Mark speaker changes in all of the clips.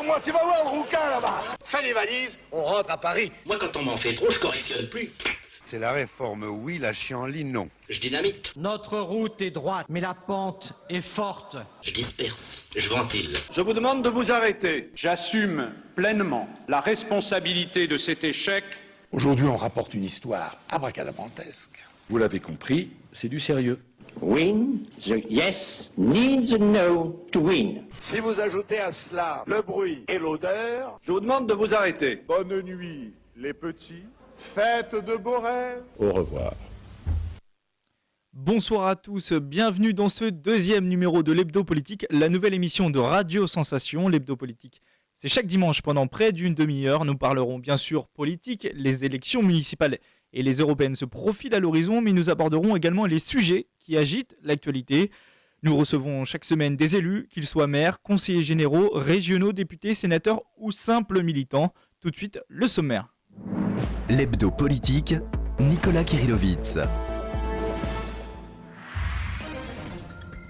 Speaker 1: moi, tu vas voir le rouquin là-bas.
Speaker 2: Fais les valises, on rentre à Paris.
Speaker 3: Moi, quand on m'en fait trop, je correctionne plus.
Speaker 4: C'est la réforme, oui, la chienlit, non.
Speaker 3: Je dynamite.
Speaker 5: Notre route est droite, mais la pente est forte.
Speaker 3: Je disperse. Je ventile.
Speaker 6: Je vous demande de vous arrêter. J'assume pleinement la responsabilité de cet échec.
Speaker 2: Aujourd'hui, on rapporte une histoire abracadabrantesque.
Speaker 7: Vous l'avez compris, c'est du sérieux.
Speaker 8: Win, the yes needs a no to win.
Speaker 1: Si vous ajoutez à cela le bruit et l'odeur,
Speaker 6: Je vous demande de vous arrêter.
Speaker 1: bonne nuit les petits, faites de beaux rêves.
Speaker 7: Au revoir.
Speaker 9: Bonsoir à tous, bienvenue dans ce deuxième numéro de l'Hebdo Politique, la nouvelle émission de Radio Sensation. L'Hebdo Politique, c'est chaque dimanche pendant près d'une demi-heure. Nous parlerons bien sûr politique, les élections municipales et les européennes se profilent à l'horizon, mais nous aborderons également les sujets qui agitent l'actualité. Nous recevons chaque semaine des élus, qu'ils soient maires, conseillers généraux, régionaux, députés, sénateurs ou simples militants. Tout de suite, le sommaire.
Speaker 10: L'Hebdo Politique, Nicolas Kirillovitz.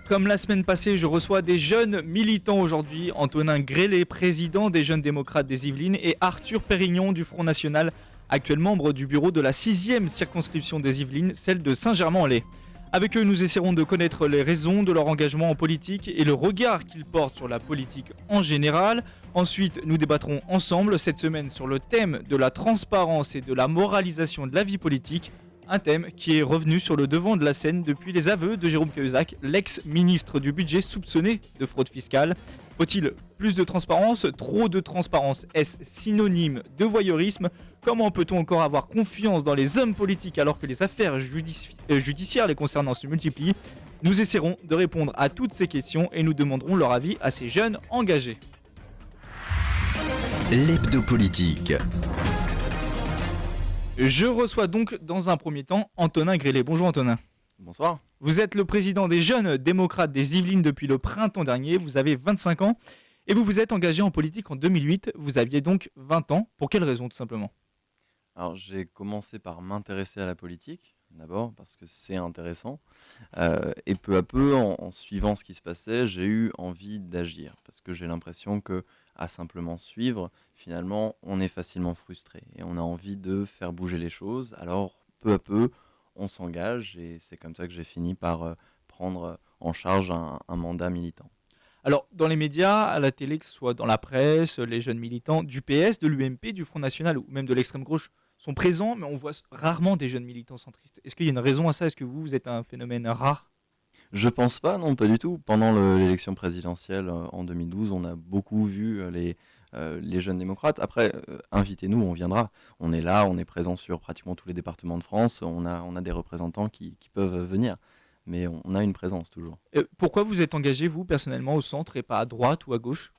Speaker 9: Comme la semaine passée, je reçois des jeunes militants aujourd'hui. Antonin Grélé, président des Jeunes Démocrates des Yvelines, et Arthur Pérignon du Front National, actuel membre du bureau de la 6e circonscription des Yvelines, celle de Saint-Germain-en-Laye. Avec eux, nous essaierons de connaître les raisons de leur engagement en politique et le regard qu'ils portent sur la politique en général. Ensuite, nous débattrons ensemble cette semaine sur le thème de la transparence et de la moralisation de la vie politique. Un thème qui est revenu sur le devant de la scène depuis les aveux de Jérôme Cahuzac, l'ex-ministre du budget soupçonné de fraude fiscale. Faut-il plus de transparence? Trop de transparence? Est-ce synonyme de voyeurisme? Comment peut-on encore avoir confiance dans les hommes politiques alors que les affaires judiciaires les concernant se multiplient? Nous essaierons de répondre à toutes ces questions et nous demanderons leur avis à ces jeunes engagés.
Speaker 10: L'Hebdo Politique.
Speaker 9: Je reçois donc dans un premier temps Antonin Grélé. Bonjour Antonin.
Speaker 11: Bonsoir.
Speaker 9: Vous êtes le président des Jeunes Démocrates des Yvelines depuis le printemps dernier. Vous avez 25 ans et vous vous êtes engagé en politique en 2008. Vous aviez donc 20 ans. Pour quelle raison tout simplement?
Speaker 11: Alors j'ai commencé par m'intéresser à la politique, d'abord parce que c'est intéressant. Et peu à peu, en suivant ce qui se passait, j'ai eu envie d'agir. Parce que j'ai l'impression que à simplement suivre, finalement, on est facilement frustré. Et on a envie de faire bouger les choses. Alors peu à peu, on s'engage et c'est comme ça que j'ai fini par prendre en charge un mandat militant.
Speaker 9: Alors, dans les médias, à la télé, que ce soit dans la presse, les jeunes militants du PS, de l'UMP, du Front National ou même de l'extrême gauche sont présents, mais on voit rarement des jeunes militants centristes. Est-ce qu'il y a une raison à ça? Est-ce que vous êtes un phénomène rare?
Speaker 11: Je pense pas, non, pas du tout. Pendant l'élection présidentielle en 2012, on a beaucoup vu les jeunes démocrates. Après, invitez-nous, on viendra. On est là, on est présent sur pratiquement tous les départements de France. On a des représentants qui peuvent venir. Mais on a une présence toujours.
Speaker 9: Pourquoi vous êtes engagé, vous, personnellement, au centre et pas à droite ou à gauche?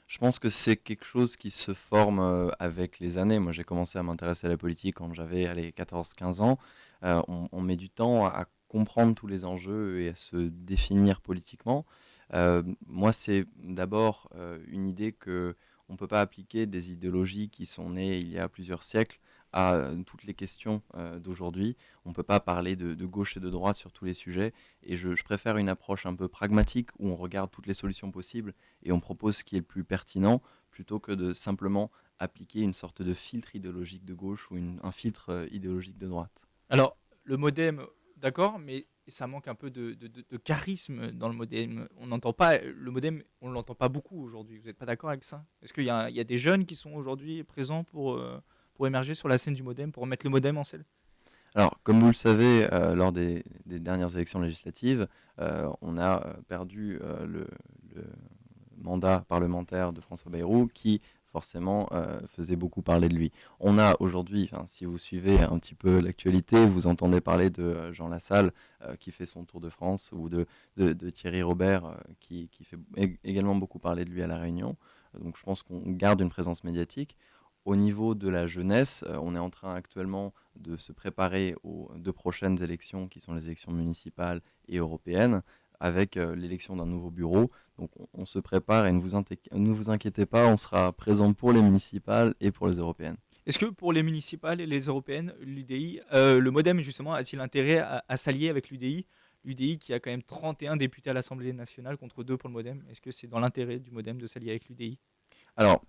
Speaker 11: Je pense que c'est quelque chose qui se forme avec les années. Moi, j'ai commencé à m'intéresser à la politique quand j'avais 14-15 ans. On met du temps à comprendre tous les enjeux et à se définir politiquement. Moi, c'est d'abord une idée qu'on ne peut pas appliquer des idéologies qui sont nées il y a plusieurs siècles à toutes les questions d'aujourd'hui. On ne peut pas parler de gauche et de droite sur tous les sujets. Et je préfère une approche un peu pragmatique où on regarde toutes les solutions possibles et on propose ce qui est le plus pertinent plutôt que de simplement appliquer une sorte de filtre idéologique de gauche ou un filtre idéologique de droite.
Speaker 9: Alors, le MoDem, d'accord, mais ça manque un peu de charisme dans le MoDem. On n'entend pas, le MoDem, on ne l'entend pas beaucoup aujourd'hui. Vous n'êtes pas d'accord avec ça? Est-ce qu'il y a des jeunes qui sont aujourd'hui présents pour émerger sur la scène du MoDem, pour mettre le MoDem en scène?
Speaker 11: Alors, comme vous le savez, lors des dernières élections législatives, on a perdu le mandat parlementaire de François Bayrou qui forcément faisait beaucoup parler de lui. On a aujourd'hui, si vous suivez un petit peu l'actualité, vous entendez parler de Jean Lassalle qui fait son tour de France ou de Thierry Robert qui fait également beaucoup parler de lui à La Réunion. Donc je pense qu'on garde une présence médiatique. Au niveau de la jeunesse, on est en train actuellement de se préparer aux 2 prochaines élections qui sont les élections municipales et européennes avec l'élection d'un nouveau bureau. Donc on se prépare et ne vous inquiétez pas, on sera présent pour les municipales et pour les européennes.
Speaker 9: Est-ce que pour les municipales et les européennes, l'UDI, le MoDem justement, a-t-il intérêt à s'allier avec l'UDI? L'UDI qui a quand même 31 députés à l'Assemblée nationale contre 2 pour le MoDem. Est-ce que c'est dans l'intérêt du MoDem de s'allier avec l'UDI?
Speaker 11: Alors,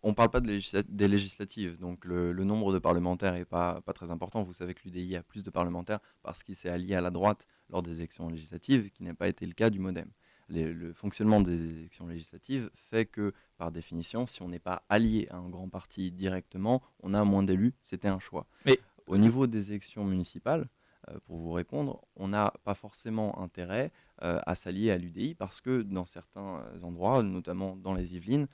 Speaker 11: on ne parle pas des législatives, donc le nombre de parlementaires n'est pas très important. Vous savez que l'UDI a plus de parlementaires parce qu'il s'est allié à la droite lors des élections législatives, qui n'a pas été le cas du MoDem. Le fonctionnement des élections législatives fait que, par définition, si on n'est pas allié à un grand parti directement, on a moins d'élus, c'était un choix.
Speaker 9: Mais
Speaker 11: au niveau des élections municipales, pour vous répondre, on n'a pas forcément intérêt à s'allier à l'UDI parce que dans certains endroits, notamment dans les Yvelines,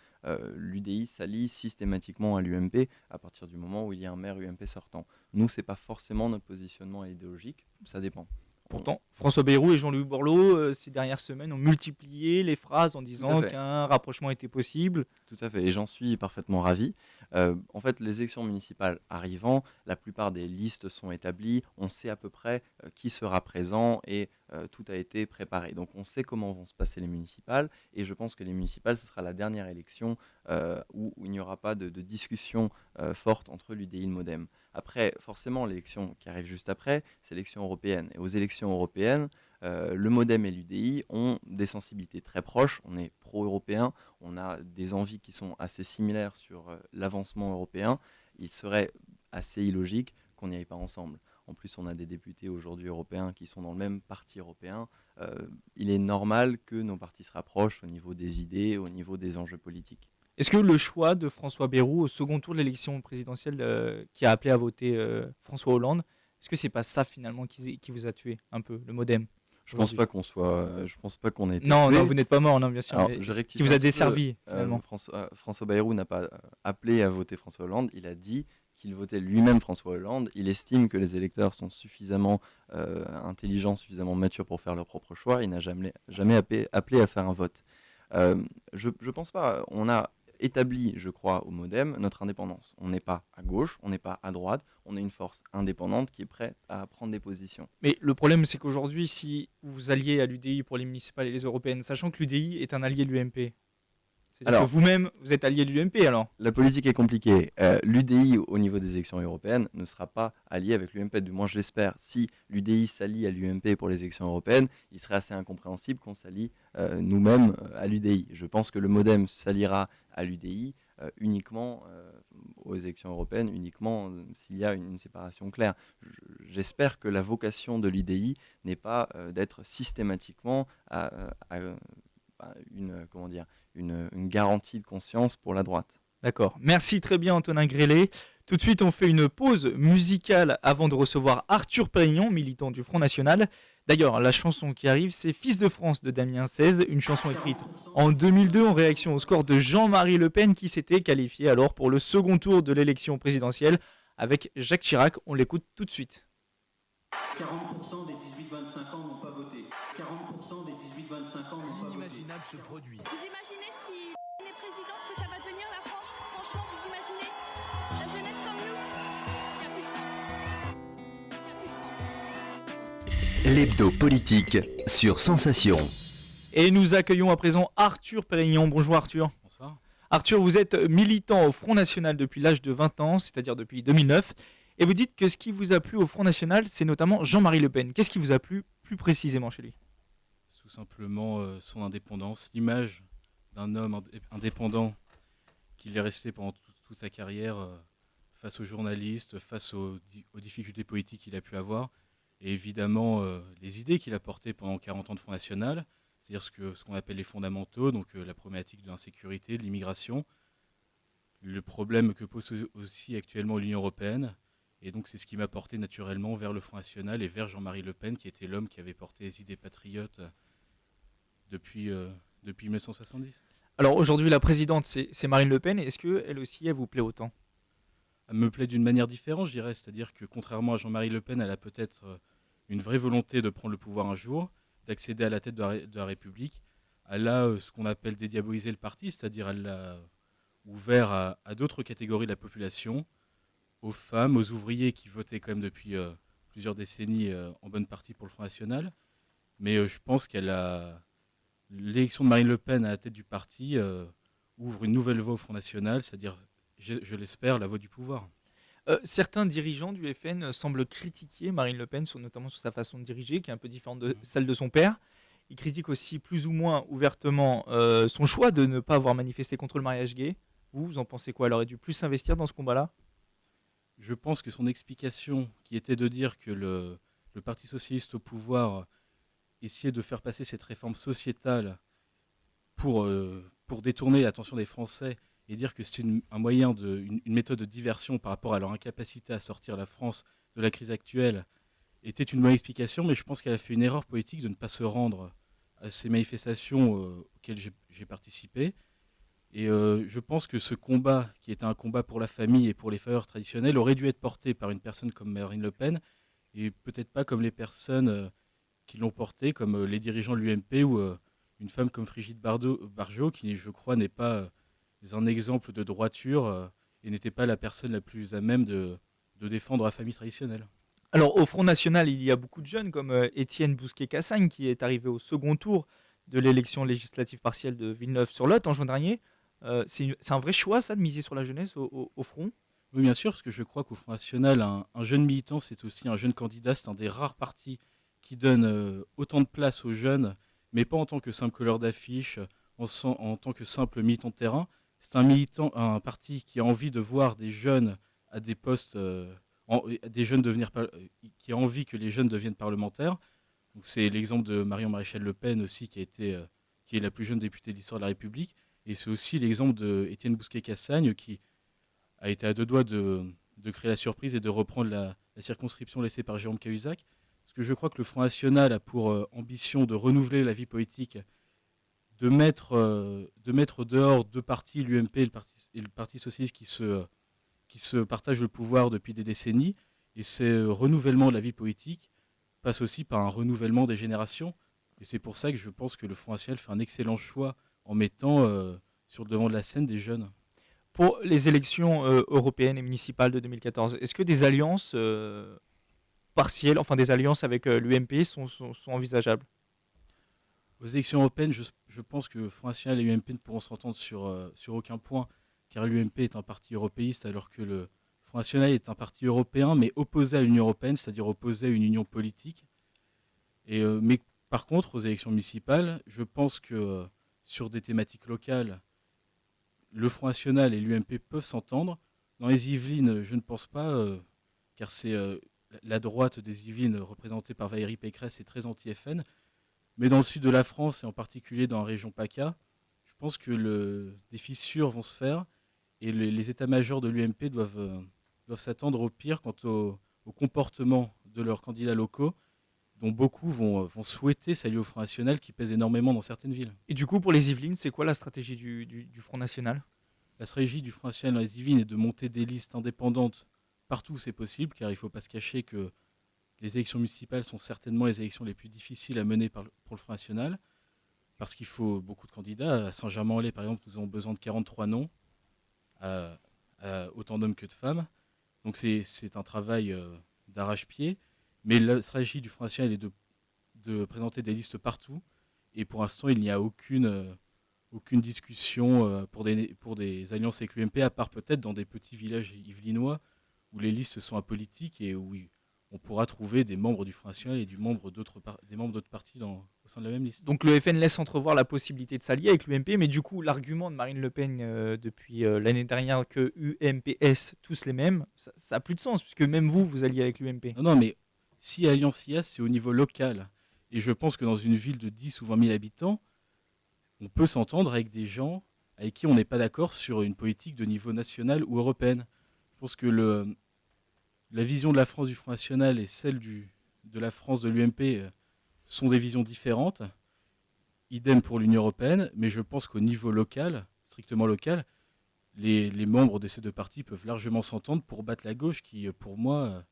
Speaker 11: l'UDI s'allie systématiquement à l'UMP à partir du moment où il y a un maire UMP sortant. Nous, ce n'est pas forcément notre positionnement idéologique, ça dépend.
Speaker 9: Pourtant, François Bayrou et Jean-Louis Borloo, ces dernières semaines, ont multiplié les phrases en disant qu'un rapprochement était possible.
Speaker 11: Tout à fait, et j'en suis parfaitement ravi. En fait, les élections municipales arrivant, la plupart des listes sont établies, on sait à peu près qui sera présent et tout a été préparé. Donc on sait comment vont se passer les municipales, et je pense que les municipales, ce sera la dernière élection où il n'y aura pas de discussion forte entre l'UDI et le MoDem. Après, forcément, l'élection qui arrive juste après, c'est l'élection européenne. Et aux élections européennes, le MoDem et l'UDI ont des sensibilités très proches. On est pro-européen, on a des envies qui sont assez similaires sur l'avancement européen. Il serait assez illogique qu'on n'y aille pas ensemble. En plus, on a des députés aujourd'hui européens qui sont dans le même parti européen. Il est normal que nos partis se rapprochent au niveau des idées, au niveau des enjeux politiques.
Speaker 9: Est-ce que le choix de François Bayrou au second tour de l'élection présidentielle qui a appelé à voter François Hollande, est-ce que c'est pas ça finalement qui vous a tué un peu, le MoDem?
Speaker 11: Je pense pas qu'on ait été
Speaker 9: non,
Speaker 11: tué.
Speaker 9: non, vous n'êtes pas mort, non, bien sûr.
Speaker 11: Alors,
Speaker 9: qui vous a desservi finalement.
Speaker 11: François Bayrou n'a pas appelé à voter François Hollande. Il a dit qu'il votait lui-même François Hollande. Il estime que les électeurs sont suffisamment intelligents, suffisamment matures pour faire leur propre choix. Il n'a jamais appelé à faire un vote. Je pense pas. On a établi, je crois, au MoDem notre indépendance. On n'est pas à gauche, on n'est pas à droite, on est une force indépendante qui est prête à prendre des positions.
Speaker 9: Mais le problème, c'est qu'aujourd'hui, si vous alliez à l'UDI pour les municipales et les européennes, sachant que l'UDI est un allié de l'UMP, c'est-à-dire que vous-même, vous êtes allié de l'UMP alors?
Speaker 11: La politique est compliquée. L'UDI, au niveau des élections européennes, ne sera pas allié avec l'UMP. Du moins, je l'espère. Si l'UDI s'allie à l'UMP pour les élections européennes, il serait assez incompréhensible qu'on s'allie nous-mêmes à l'UDI. Je pense que le MoDem s'alliera à l'UDI uniquement aux élections européennes, uniquement s'il y a une séparation claire. J'espère que la vocation de l'UDI n'est pas d'être systématiquement une garantie de conscience pour la droite.
Speaker 9: D'accord. Merci très bien Antonin Grélé. Tout de suite, on fait une pause musicale avant de recevoir Arthur Pérignon, militant du Front National. D'ailleurs, la chanson qui arrive, c'est Fils de France de Damien XVI, une chanson écrite en 2002 en réaction au score de Jean-Marie Le Pen qui s'était qualifié alors pour le second tour de l'élection présidentielle avec Jacques Chirac. On l'écoute tout de suite.
Speaker 12: 40% des 18-25 ans n'ont pas voté. 40% des 18-25 ans n'ont pas voté. Inimaginable se produit.
Speaker 13: Vous imaginez si on est président, ce que ça va devenir la France? Franchement, vous imaginez? La jeunesse comme nous? Il n'y a plus de France.
Speaker 10: L'hebdo politique sur Sensation.
Speaker 9: Et nous accueillons à présent Arthur Pérignon. Bonjour Arthur.
Speaker 14: Bonsoir.
Speaker 9: Arthur, vous êtes militant au Front National depuis l'âge de 20 ans, c'est-à-dire depuis 2009. Et vous dites que ce qui vous a plu au Front National, c'est notamment Jean-Marie Le Pen. Qu'est-ce qui vous a plu plus précisément chez lui?
Speaker 14: Tout simplement son indépendance, l'image d'un homme indépendant qu'il est resté pendant toute sa carrière face aux journalistes, face aux difficultés politiques qu'il a pu avoir, et évidemment les idées qu'il a portées pendant 40 ans de Front National, c'est-à-dire ce qu'on appelle les fondamentaux, donc la problématique de l'insécurité, de l'immigration, le problème que pose aussi actuellement l'Union européenne. Et donc c'est ce qui m'a porté naturellement vers le Front National et vers Jean-Marie Le Pen, qui était l'homme qui avait porté les idées patriotes depuis 1970.
Speaker 9: Alors aujourd'hui, la présidente, c'est Marine Le Pen. Est-ce qu'elle aussi, elle vous plaît autant?
Speaker 14: Elle me plaît d'une manière différente, je dirais. C'est-à-dire que contrairement à Jean-Marie Le Pen, elle a peut-être une vraie volonté de prendre le pouvoir un jour, d'accéder à la tête de la République. Elle a ce qu'on appelle dédiaboliser le parti, c'est-à-dire elle l'a ouvert à d'autres catégories de la population, aux femmes, aux ouvriers qui votaient quand même depuis plusieurs décennies en bonne partie pour le Front National. Mais je pense l'élection de Marine Le Pen à la tête du parti ouvre une nouvelle voie au Front National, c'est-à-dire, je l'espère, la voie du pouvoir.
Speaker 9: Certains dirigeants du FN semblent critiquer Marine Le Pen, notamment sur sa façon de diriger, qui est un peu différente de celle de son père. Ils critiquent aussi plus ou moins ouvertement son choix de ne pas avoir manifesté contre le mariage gay. Vous en pensez quoi? Elle aurait dû plus s'investir dans ce combat-là?
Speaker 14: Je pense que son explication, qui était de dire que le Parti socialiste au pouvoir essayait de faire passer cette réforme sociétale pour détourner l'attention des Français et dire que c'est un moyen, une méthode de diversion par rapport à leur incapacité à sortir la France de la crise actuelle, était une bonne explication, mais je pense qu'elle a fait une erreur politique de ne pas se rendre à ces manifestations auxquelles j'ai participé. Et je pense que ce combat, qui était un combat pour la famille et pour les valeurs traditionnelles, aurait dû être porté par une personne comme Marine Le Pen, et peut-être pas comme les personnes qui l'ont porté, comme les dirigeants de l'UMP ou une femme comme Brigitte Bardot, qui, je crois, n'est pas un exemple de droiture et n'était pas la personne la plus à même de défendre la famille traditionnelle.
Speaker 9: Alors, au Front National, il y a beaucoup de jeunes comme Étienne Bousquet-Cassagne, qui est arrivé au second tour de l'élection législative partielle de Villeneuve-sur-Lot en juin dernier. C'est un vrai choix, ça, de miser sur la jeunesse au Front?
Speaker 14: Oui, bien sûr, parce que je crois qu'au Front National, un jeune militant, c'est aussi un jeune candidat. C'est un des rares partis qui donne autant de place aux jeunes, mais pas en tant que simple couleur d'affiche, en tant que simple militant de terrain. C'est un parti qui a envie de voir des jeunes à des postes, qui a envie que les jeunes deviennent parlementaires. Donc c'est l'exemple de Marion Maréchal Le Pen aussi, qui est la plus jeune députée de l'histoire de la République. Et c'est aussi l'exemple d'Étienne Bousquet-Cassagne, qui a été à deux doigts de créer la surprise et de reprendre la circonscription laissée par Jérôme Cahuzac. Parce que je crois que le Front National a pour ambition de renouveler la vie politique, de mettre dehors deux partis, l'UMP et le Parti socialiste, qui se partagent le pouvoir depuis des décennies. Et ce renouvellement de la vie politique passe aussi par un renouvellement des générations. Et c'est pour ça que je pense que le Front National fait un excellent choix en mettant sur le devant de la scène des jeunes.
Speaker 9: Pour les élections européennes et municipales de 2014, est-ce que des alliances partielles, enfin des alliances avec l'UMP sont envisageables?
Speaker 14: Aux élections européennes, je pense que Front National et l'UMP ne pourront s'entendre sur aucun point, car l'UMP est un parti européiste, alors que le Front National est un parti européen, mais opposé à l'Union européenne, c'est-à-dire opposé à une union politique. Mais par contre, aux élections municipales, je pense que sur des thématiques locales, le Front National et l'UMP peuvent s'entendre. Dans les Yvelines, je ne pense pas, car c'est la droite des Yvelines, représentée par Valérie Pécresse, est très anti-FN. Mais dans le sud de la France, et en particulier dans la région PACA, je pense que des fissures vont se faire, et les états-majors de l'UMP doivent s'attendre au pire quant au comportement de leurs candidats locaux, dont beaucoup vont souhaiter s'allier au Front National, qui pèse énormément dans certaines villes.
Speaker 9: Et du coup, pour les Yvelines, c'est quoi la stratégie du Front National?
Speaker 14: La stratégie du Front National dans les Yvelines est de monter des listes indépendantes partout où c'est possible, car il ne faut pas se cacher que les élections municipales sont certainement les élections les plus difficiles à mener pour le Front National, parce qu'il faut beaucoup de candidats. À Saint-Germain-en-Laye, par exemple, nous avons besoin de 43 noms, autant d'hommes que de femmes. Donc c'est un travail d'arrache-pied. Mais la stratégie du Front National est de présenter des listes partout. Et pour l'instant, il n'y a aucune discussion pour des alliances avec l'UMP, à part peut-être dans des petits villages yvelinois où les listes sont apolitiques et où on pourra trouver des membres du Front National et des membres d'autres partis au sein de la même liste.
Speaker 9: Donc le FN laisse entrevoir la possibilité de s'allier avec l'UMP, mais du coup, l'argument de Marine Le Pen depuis l'année dernière que UMPS, tous les mêmes, ça n'a plus de sens, puisque même vous alliez avec l'UMP.
Speaker 14: Non, mais si alliance il y a, c'est au niveau local. Et je pense que dans une ville de 10 ou 20 000 habitants, on peut s'entendre avec des gens avec qui on n'est pas d'accord sur une politique de niveau national ou européenne. Je pense que la vision de la France du Front National et celle de la France de l'UMP sont des visions différentes. Idem pour l'Union européenne, mais je pense qu'au niveau local, strictement local, les membres de ces deux partis peuvent largement s'entendre pour battre la gauche, qui, pour moi,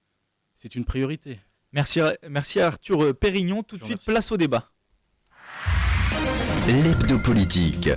Speaker 14: c'est une priorité.
Speaker 9: Merci à Arthur Pérignon. Tout de suite, place au débat.
Speaker 10: L'hebdo politique.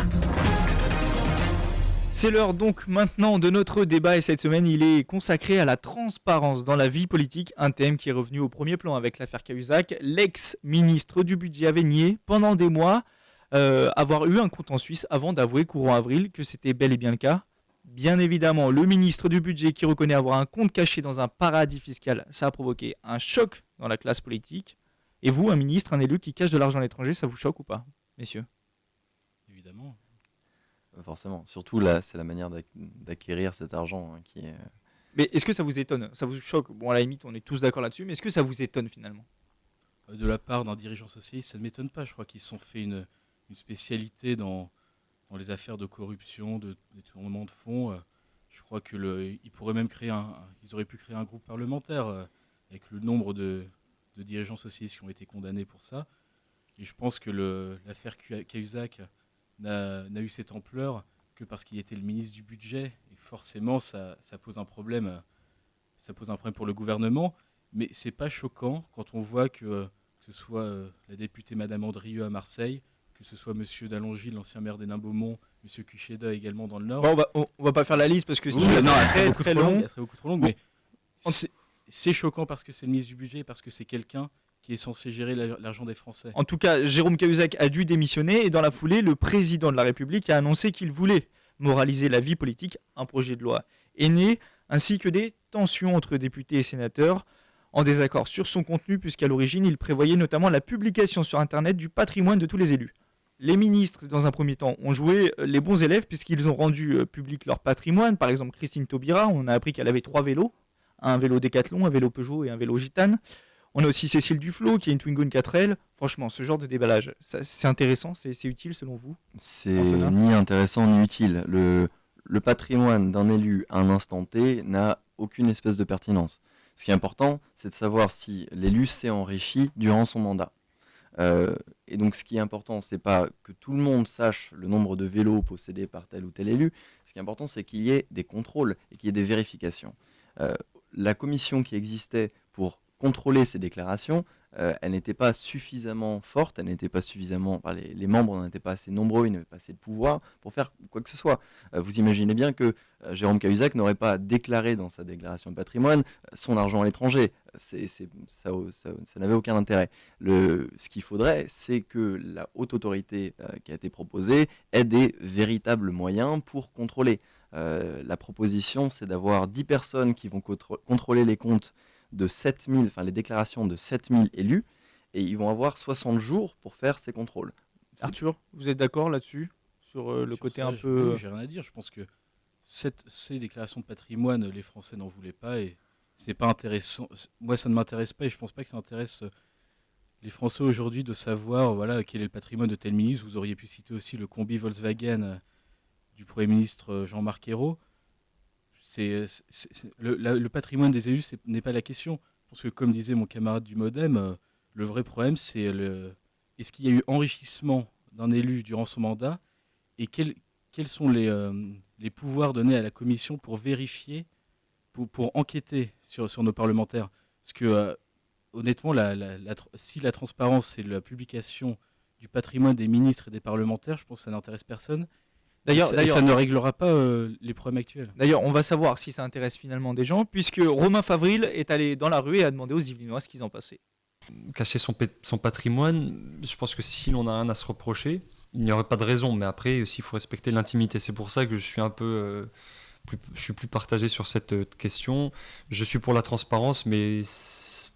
Speaker 9: C'est l'heure donc maintenant de notre débat, et cette semaine il est consacré à la transparence dans la vie politique, un thème qui est revenu au premier plan avec l'affaire Cahuzac. L'ex-ministre du budget avait nié pendant des mois avoir eu un compte en Suisse avant d'avouer courant avril que c'était bel et bien le cas. Bien évidemment, le ministre du budget qui reconnaît avoir un compte caché dans un paradis fiscal, ça a provoqué un choc dans la classe politique. Et vous, un ministre, un élu qui cache de l'argent à l'étranger, ça vous choque ou pas, messieurs?
Speaker 14: Évidemment.
Speaker 11: Forcément. Surtout là, c'est la manière d'acquérir cet argent qui est...
Speaker 9: Mais est-ce que ça vous étonne? Ça vous choque? Bon, à la limite, on est tous d'accord là-dessus, mais est-ce que ça vous étonne finalement?
Speaker 14: De la part d'un dirigeant socialiste, ça ne m'étonne pas. Je crois qu'ils se sont fait une spécialité dans les affaires de corruption, de détournement de fonds. Je crois qu'ils pourraient même ils auraient pu créer un groupe parlementaire avec le nombre de dirigeants socialistes qui ont été condamnés pour ça. Et je pense que l'affaire Cahuzac n'a eu cette ampleur que parce qu'il était le ministre du budget. Et forcément, ça pose un problème. Ça pose un problème pour le gouvernement. Mais c'est pas choquant quand on voit que ce soit la députée Madame Andrieux à Marseille, que ce soit Monsieur Dallongil, l'ancien maire d'Hénin-Beaumont, Monsieur Cucheda également dans le Nord.
Speaker 9: Bon, on va pas faire la liste parce que
Speaker 14: oui, elle serait
Speaker 9: très long.
Speaker 14: Elle serait beaucoup trop longue, mais c'est choquant parce que c'est le ministre du budget et parce que c'est quelqu'un qui est censé gérer l'argent des Français.
Speaker 9: En tout cas, Jérôme Cahuzac a dû démissionner et dans la foulée, le président de la République a annoncé qu'il voulait moraliser la vie politique. Un projet de loi est né, ainsi que des tensions entre députés et sénateurs en désaccord sur son contenu, puisqu'à l'origine, il prévoyait notamment la publication sur Internet du patrimoine de tous les élus. Les ministres, dans un premier temps, ont joué les bons élèves puisqu'ils ont rendu public leur patrimoine. Par exemple, Christine Taubira, on a appris qu'elle avait 3 vélos, un vélo Décathlon, un vélo Peugeot et un vélo Gitane. On a aussi Cécile Duflot qui a une Twingo 4L. Franchement, ce genre de déballage, c'est intéressant, c'est utile selon vous?
Speaker 11: C'est ni intéressant ni utile. Le patrimoine d'un élu à un instant T n'a aucune espèce de pertinence. Ce qui est important, c'est de savoir si l'élu s'est enrichi durant son mandat. Et donc ce qui est important, c'est pas que tout le monde sache le nombre de vélos possédés par tel ou tel élu. Ce qui est important, c'est qu'il y ait des contrôles et qu'il y ait des vérifications. La commission qui existait pour contrôler ces déclarations, elle n'était pas suffisamment forte, elle n'était pas suffisamment, les membres n'étaient pas assez nombreux, ils n'avaient pas assez de pouvoir pour faire quoi que ce soit. Vous imaginez bien que Jérôme Cahuzac n'aurait pas déclaré dans sa déclaration de patrimoine son argent à l'étranger. Ça n'avait aucun intérêt. Ce qu'il faudrait, c'est que la haute autorité qui a été proposée ait des véritables moyens pour contrôler. La proposition, c'est d'avoir 10 personnes qui vont contrôler les comptes de 7000, les déclarations de 7000 élus, et ils vont avoir 60 jours pour faire ces contrôles.
Speaker 9: Arthur, vous êtes d'accord là-dessus sur le côté ça, un peu...
Speaker 14: J'ai rien à dire, je pense que ces déclarations de patrimoine, les Français n'en voulaient pas, et c'est pas intéressant. Moi, ça ne m'intéresse pas, et je pense pas que ça intéresse les Français aujourd'hui de savoir quel est le patrimoine de tel ministre. Vous auriez pu citer aussi le combi Volkswagen du Premier ministre Jean-Marc Ayrault. Le patrimoine des élus n'est pas la question. Parce que comme disait mon camarade du Modem, le vrai problème c'est est-ce qu'il y a eu enrichissement d'un élu durant son mandat et quels sont les pouvoirs donnés à la commission pour vérifier, pour enquêter sur nos parlementaires. Parce que honnêtement, si la transparence c'est la publication du patrimoine des ministres et des parlementaires, je pense que ça n'intéresse personne. D'ailleurs, ça ne réglera pas les problèmes actuels.
Speaker 9: D'ailleurs, on va savoir si ça intéresse finalement des gens, puisque Romain Favril est allé dans la rue et a demandé aux Yvelinois ce qu'ils en pensaient.
Speaker 15: Cacher son patrimoine, je pense que si l'on a rien à se reprocher, il n'y aurait pas de raison. Mais après, aussi, il faut respecter l'intimité. C'est pour ça que je suis un peu... je suis plus partagé sur cette question. Je suis pour la transparence, mais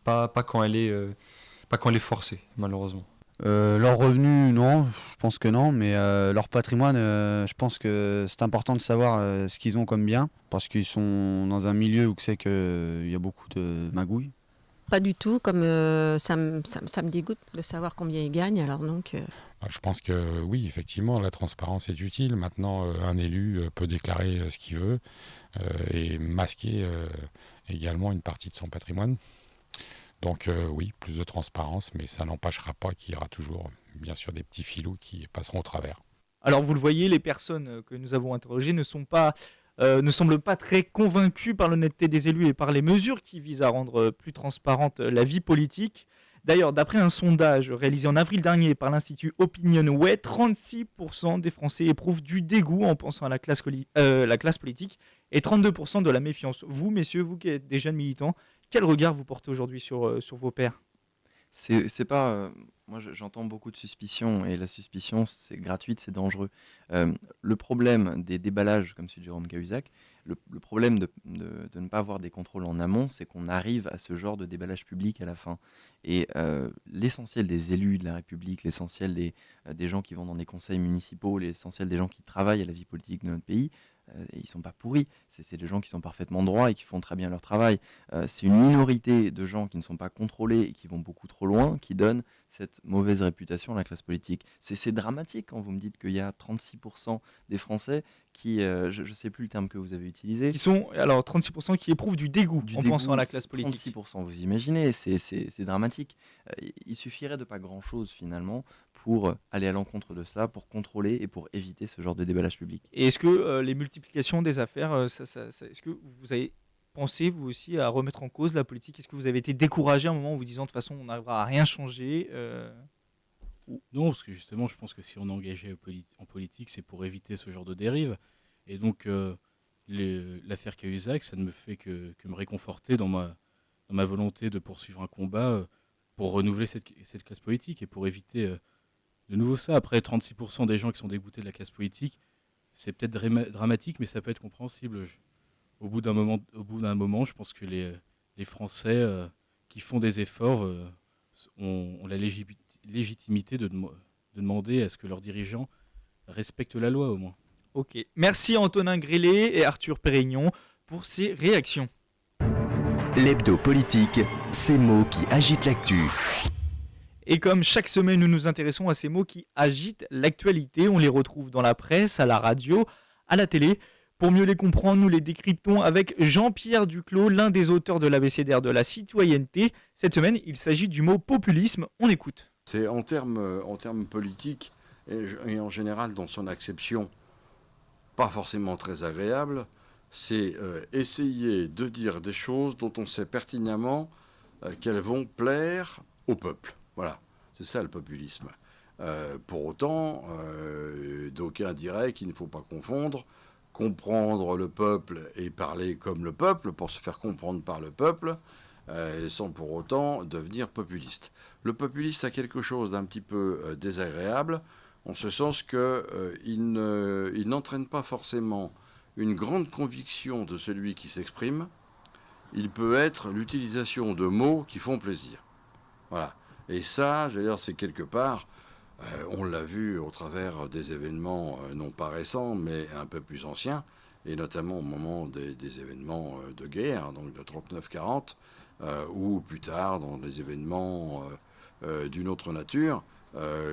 Speaker 15: pas quand elle est forcée, malheureusement.
Speaker 16: Leurs revenus, non, je pense que non, mais leur patrimoine, je pense que c'est important de savoir ce qu'ils ont comme bien, parce qu'ils sont dans un milieu où c'est qu'il y a beaucoup de magouilles.
Speaker 17: Pas du tout, comme ça me dégoûte de savoir combien ils gagnent, alors donc...
Speaker 18: Je pense que oui, effectivement, la transparence est utile. Maintenant, un élu peut déclarer ce qu'il veut et masquer également une partie de son patrimoine. Donc oui, plus de transparence, mais ça n'empêchera pas qu'il y aura toujours, bien sûr, des petits filous qui passeront au travers.
Speaker 9: Alors vous le voyez, les personnes que nous avons interrogées ne semblent pas très convaincues par l'honnêteté des élus et par les mesures qui visent à rendre plus transparente la vie politique. D'ailleurs, d'après un sondage réalisé en avril dernier par l'Institut Opinionway, 36% des Français éprouvent du dégoût en pensant à la classe politique et 32% de la méfiance. Vous, messieurs, vous qui êtes des jeunes militants, quel regard vous portez aujourd'hui sur vos pairs ?
Speaker 11: C'est pas. Moi, j'entends beaucoup de suspicions, et la suspicion, c'est gratuite, c'est dangereux. Le problème des déballages, comme celui de Jérôme Cahuzac, le problème de ne pas avoir des contrôles en amont, c'est qu'on arrive à ce genre de déballage public à la fin. Et l'essentiel des élus de la République, l'essentiel des gens qui vont dans des conseils municipaux, l'essentiel des gens qui travaillent à la vie politique de notre pays, ils ne sont pas pourris. C'est des gens qui sont parfaitement droits et qui font très bien leur travail. C'est une minorité de gens qui ne sont pas contrôlés et qui vont beaucoup trop loin qui donnent cette mauvaise réputation à la classe politique. C'est dramatique quand vous me dites qu'il y a 36% des Français qui, je ne sais plus le terme que vous avez utilisé.
Speaker 9: Qui sont, alors 36% qui éprouvent du dégoût en pensant à la classe politique.
Speaker 11: 36%, vous imaginez, c'est dramatique. Il suffirait de pas grand-chose finalement pour aller à l'encontre de ça, pour contrôler et pour éviter ce genre de déballage public.
Speaker 9: Et est-ce que les multiplications des affaires, est-ce que vous avez pensé vous aussi à remettre en cause la politique? Est-ce que vous avez été découragé à un moment en vous disant de toute façon on n'arrivera à rien changer
Speaker 14: Non, parce que justement je pense que si on est engagé en politique, c'est pour éviter ce genre de dérive. Et donc l'affaire Cahuzac, ça ne me fait que me réconforter dans ma volonté de poursuivre un combat pour renouveler cette classe politique et pour éviter de nouveau ça. Après, 36% des gens qui sont dégoûtés de la classe politique, c'est peut-être dramatique, mais ça peut être compréhensible. Au bout d'un moment, je pense que les Français qui font des efforts ont la légitimité de demander à ce que leurs dirigeants respectent la loi au moins.
Speaker 9: Ok. Merci Antonin Grélé et Arthur Pérignon pour ces réactions.
Speaker 10: L'hebdo politique, ces mots qui agitent l'actu.
Speaker 9: Et comme chaque semaine, nous nous intéressons à ces mots qui agitent l'actualité. On les retrouve dans la presse, à la radio, à la télé. Pour mieux les comprendre, nous les décryptons avec Jean-Pierre Duclos, l'un des auteurs de l'abécédaire de la citoyenneté. Cette semaine, il s'agit du mot populisme. On écoute.
Speaker 19: C'est en termes politiques et en général dans son acception pas forcément très agréable, c'est essayer de dire des choses dont on sait pertinemment qu'elles vont plaire au peuple. Voilà, c'est ça le populisme. Pour autant, d'aucuns diraient qu'il ne faut pas confondre comprendre le peuple et parler comme le peuple pour se faire comprendre par le peuple, sans pour autant devenir populiste. Le populiste a quelque chose d'un petit peu désagréable, en ce sens qu'il n'entraîne pas forcément une grande conviction de celui qui s'exprime. Il peut être l'utilisation de mots qui font plaisir. Voilà. Et ça, je veux dire, c'est quelque part, on l'a vu au travers des événements non pas récents, mais un peu plus anciens, et notamment au moment des événements de guerre, donc de 39-40, ou plus tard dans des événements d'une autre nature.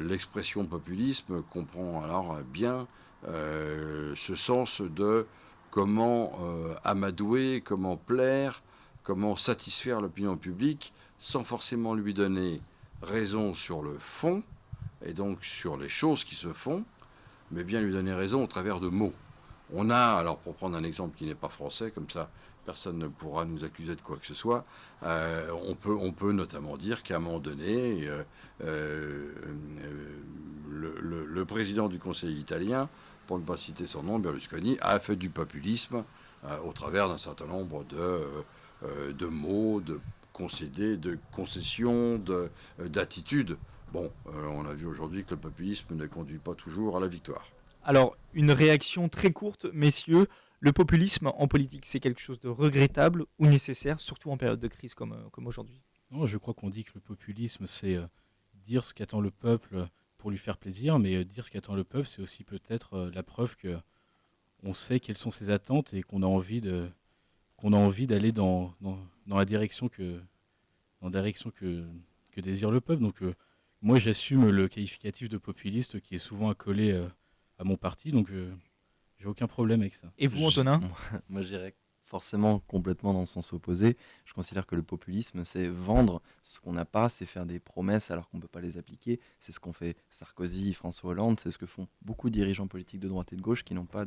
Speaker 19: L'expression populisme comprend alors bien ce sens de comment amadouer, comment plaire, comment satisfaire l'opinion publique sans forcément lui donner raison sur le fond et donc sur les choses qui se font, mais bien lui donner raison au travers de mots. On a, alors pour prendre un exemple qui n'est pas français, comme ça personne ne pourra nous accuser de quoi que ce soit, on peut notamment dire qu'à un moment donné, le président du Conseil italien, pour ne pas citer son nom, Berlusconi, a fait du populisme au travers d'un certain nombre de mots, de concessions, d'attitudes. Bon, on a vu aujourd'hui que le populisme ne conduit pas toujours à la victoire.
Speaker 9: Alors, une réaction très courte, messieurs. Le populisme en politique, c'est quelque chose de regrettable ou nécessaire, surtout en période de crise comme aujourd'hui?
Speaker 14: Non, je crois qu'on dit que le populisme, c'est dire ce qu'attend le peuple pour lui faire plaisir, mais dire ce qu'attend le peuple, c'est aussi peut-être la preuve qu'on sait quelles sont ses attentes et qu'on a envie d'aller dans la direction que désire le peuple. Donc moi, j'assume le qualificatif de populiste qui est souvent accolé à mon parti, donc j'ai aucun problème avec ça.
Speaker 9: Et vous, Antonin?
Speaker 11: Moi, j'irais forcément complètement dans le sens opposé. Je considère que le populisme, c'est vendre ce qu'on n'a pas, c'est faire des promesses alors qu'on ne peut pas les appliquer. C'est ce qu'ont fait Sarkozy, François Hollande, c'est ce que font beaucoup de dirigeants politiques de droite et de gauche qui n'ont pas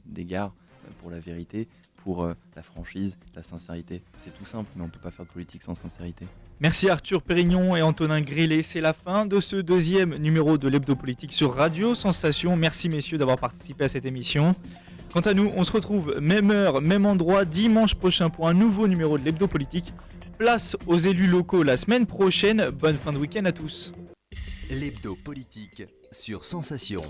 Speaker 11: d'égard pour la vérité, pour la franchise, la sincérité. C'est tout simple, mais on ne peut pas faire de politique sans sincérité.
Speaker 9: Merci Arthur Pérignon et Antonin Grélé. C'est la fin de ce deuxième numéro de l'Hebdo Politique sur Radio Sensation. Merci messieurs d'avoir participé à cette émission. Quant à nous, on se retrouve même heure, même endroit, dimanche prochain pour un nouveau numéro de l'Hebdo Politique. place aux élus locaux la semaine prochaine. Bonne fin de week-end à tous.
Speaker 10: L'hebdo politique sur Sensation.